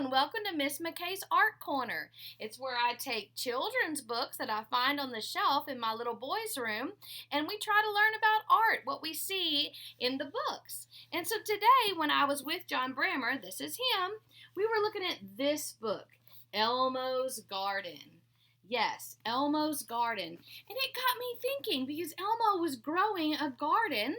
and welcome to Miss McCay's Art Corner. It's where I take children's books that I find on the shelf in my little boy's room, and we try to learn about art, what we see in the books. And so today, when I was with John Brammer, this is him, we were looking at this book, Elmo's Garden. Yes, Elmo's Garden. And it got me thinking because Elmo was growing a garden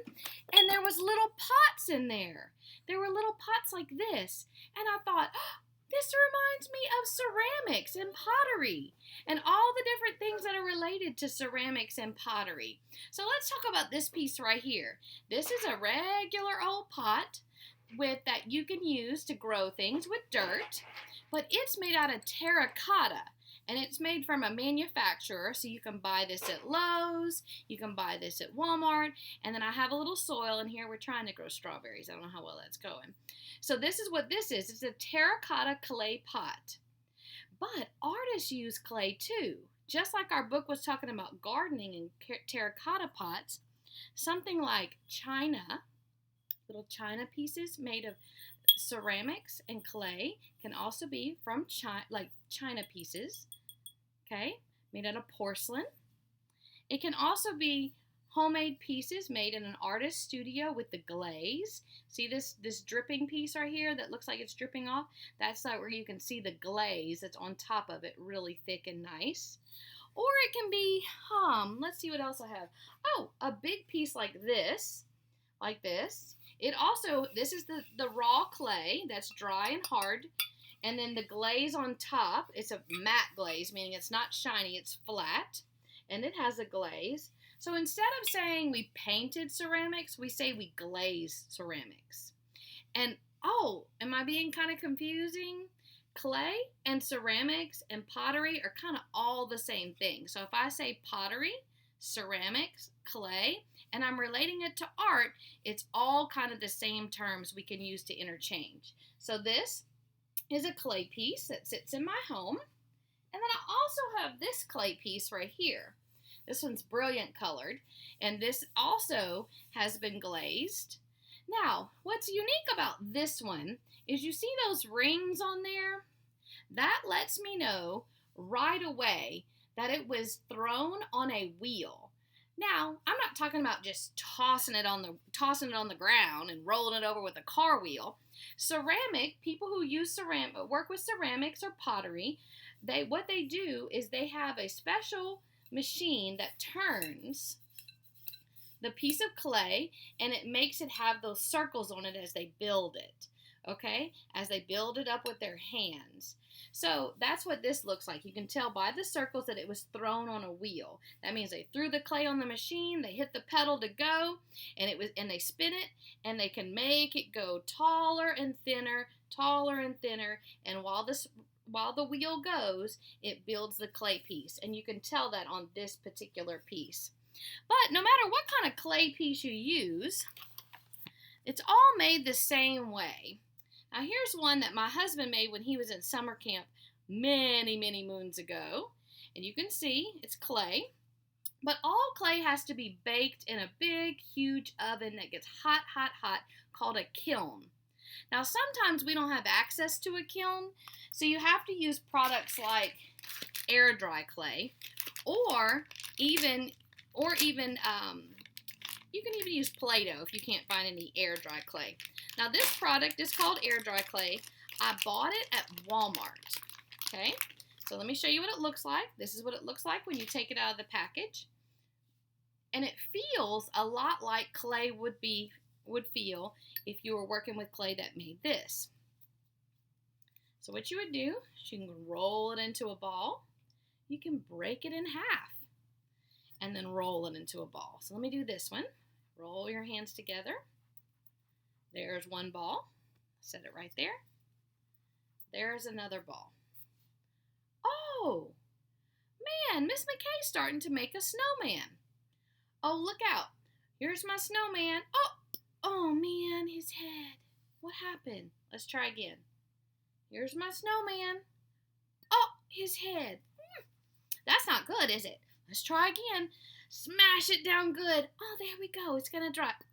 and there was little pots in there. There were little pots like this. And I thought, oh, this reminds me of ceramics and pottery and all the different things that are related to ceramics and pottery. So let's talk about this piece right here. This is a regular old pot that you can use to grow things with dirt, but it's made out of terracotta. And it's made from a manufacturer, so you can buy this at Lowe's, you can buy this at Walmart, and then I have a little soil in here. We're trying to grow strawberries. I don't know how well that's going. So this is what this is. It's a terracotta clay pot. But artists use clay too. Just like our book was talking about gardening and terracotta pots, something like china, little china pieces made of ceramics and clay can also be from china pieces, okay, made out of porcelain. It can also be homemade pieces made in an artist's studio with the glaze. See this dripping piece right here that looks like it's dripping off? That's like where you can see the glaze that's on top of it, really thick and nice. Or it can be, let's see what else I have. Oh, a big piece like this. It also, this is the raw clay that's dry and hard, and then the glaze on top, it's a matte glaze, meaning it's not shiny, it's flat, and it has a glaze. So instead of saying we painted ceramics, we say we glazed ceramics. And, am I being kind of confusing? Clay and ceramics and pottery are kind of all the same thing. So if I say pottery, ceramics, clay, and I'm relating it to art, it's all kind of the same terms we can use to interchange. So this is a clay piece that sits in my home. And then I also have this clay piece right here. This one's brilliant colored, and this also has been glazed. Now, what's unique about this one is you see those rings on there? That lets me know right away that it was thrown on a wheel. Now, I'm not talking about just tossing it on the ground and rolling it over with a car wheel. People who work with ceramics or pottery, what they do is they have a special machine that turns the piece of clay and it makes it have those circles on it as they build it. Okay? As they build it up with their hands. So that's what this looks like. You can tell by the circles that it was thrown on a wheel. That means they threw the clay on the machine, they hit the pedal to go, and they spin it, and they can make it go taller and thinner, and while the wheel goes, it builds the clay piece. And you can tell that on this particular piece. But no matter what kind of clay piece you use, it's all made the same way. Now here's one that my husband made when he was in summer camp many, many moons ago. And you can see it's clay. But all clay has to be baked in a big, huge oven that gets hot, hot, hot, called a kiln. Now sometimes we don't have access to a kiln, so you have to use products like air dry clay, or even you can even use Play-Doh if you can't find any air dry clay. Now this product is called air dry clay. I bought it at Walmart. Okay, so let me show you what it looks like. This is what it looks like when you take it out of the package. And it feels a lot like clay would feel if you were working with clay that made this. So what you would do is you can roll it into a ball. You can break it in half and then roll it into a ball. So let me do this one. Roll your hands together. There's one ball. Set it right there. There's another ball. Oh, man, Miss McCay's starting to make a snowman. Oh, look out. Here's my snowman. Oh man, his head. What happened? Let's try again. Here's my snowman. Oh, his head. That's not good, is it? Let's try again. Smash it down good. Oh, there we go. It's going to drop.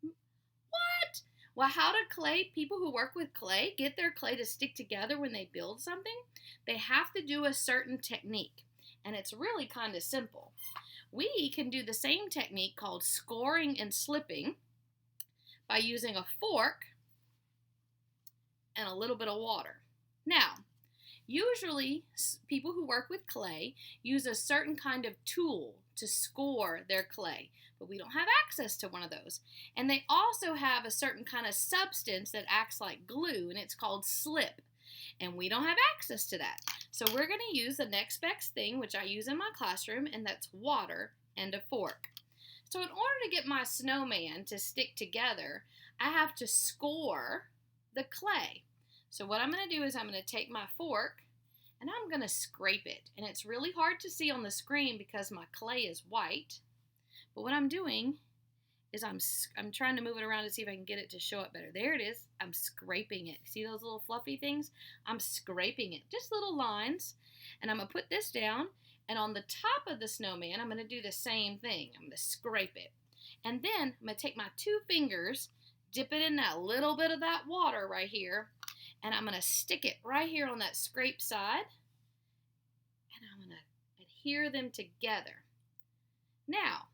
What? Well, how do people who work with clay get their clay to stick together when they build something? They have to do a certain technique, and it's really kind of simple. We can do the same technique called scoring and slipping by using a fork and a little bit of water. Now, usually people who work with clay use a certain kind of tool to score their clay, but we don't have access to one of those. And they also have a certain kind of substance that acts like glue, and it's called slip. And we don't have access to that. So we're going to use the next best thing, which I use in my classroom, and that's water and a fork. So in order to get my snowman to stick together, I have to score the clay. So what I'm going to do is I'm going to take my fork and I'm going to scrape it. And it's really hard to see on the screen because my clay is white. But what I'm doing is I'm trying to move it around to see if I can get it to show up better. There it is. I'm scraping it. See those little fluffy things? I'm scraping it. Just little lines. And I'm going to put this down. And on the top of the snowman, I'm going to do the same thing. I'm going to scrape it. And then I'm going to take my 2 fingers, dip it in that little bit of that water right here, and I'm going to stick it right here on that scrape side, and I'm going to adhere them together. Now,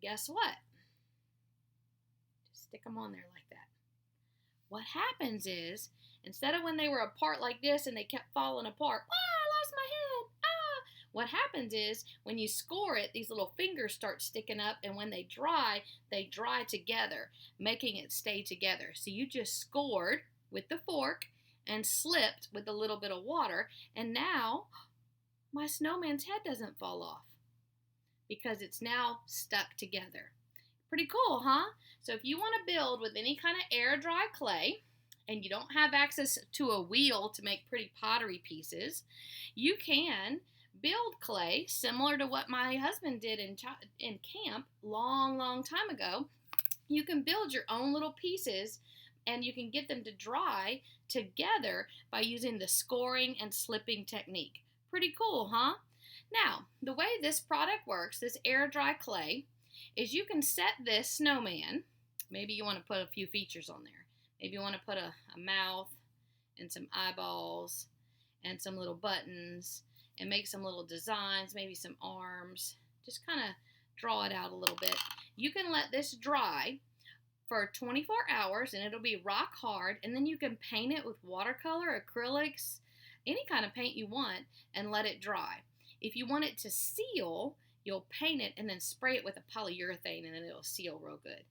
guess what? Just stick them on there like that. What happens is, instead of when they were apart like this and they kept falling apart, I lost my head, what happens is, when you score it, these little fingers start sticking up, and when they dry together, making it stay together. So you just scored with the fork and slipped with a little bit of water, and now my snowman's head doesn't fall off because it's now stuck together. Pretty cool, huh? So if you want to build with any kind of air dry clay, and you don't have access to a wheel to make pretty pottery pieces, you can build clay similar to what my husband did in camp long time ago. You can build your own little pieces, and you can get them to dry together by using the scoring and slipping technique. Pretty cool, huh? Now, the way this product works, this air dry clay, is you can set this snowman. Maybe you want to put a few features on there. Maybe you want to put a mouth and some eyeballs and some little buttons and make some little designs, maybe some arms. Just kind of draw it out a little bit. You can let this dry for 24 hours and it'll be rock hard, and then you can paint it with watercolor, acrylics, any kind of paint you want, and let it dry. If you want it to seal, you'll paint it and then spray it with a polyurethane, and then it'll seal real good.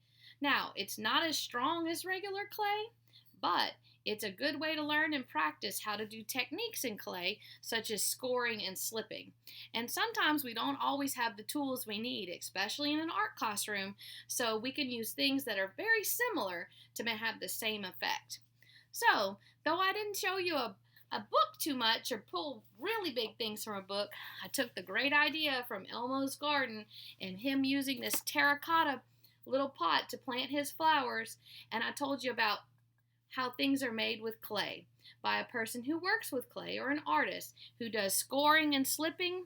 Now, it's not as strong as regular clay, but it's a good way to learn and practice how to do techniques in clay, such as scoring and slipping. And sometimes we don't always have the tools we need, especially in an art classroom, so we can use things that are very similar to have the same effect. So, though I didn't show you a book too much or pull really big things from a book, I took the great idea from Elmo's garden and him using this terracotta little pot to plant his flowers, and I told you about how things are made with clay by a person who works with clay, or an artist who does scoring and slipping,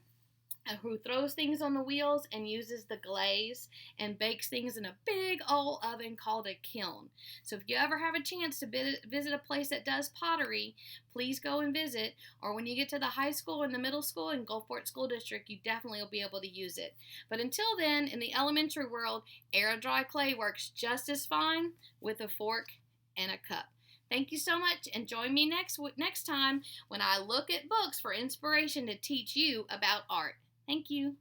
who throws things on the wheels and uses the glaze and bakes things in a big old oven called a kiln. So if you ever have a chance to visit a place that does pottery, please go and visit. Or when you get to the high school and the middle school in Gulfport School District, you definitely will be able to use it. But until then, in the elementary world, air dry clay works just as fine with a fork and a cup. Thank you so much, and join me next time when I look at books for inspiration to teach you about art. Thank you.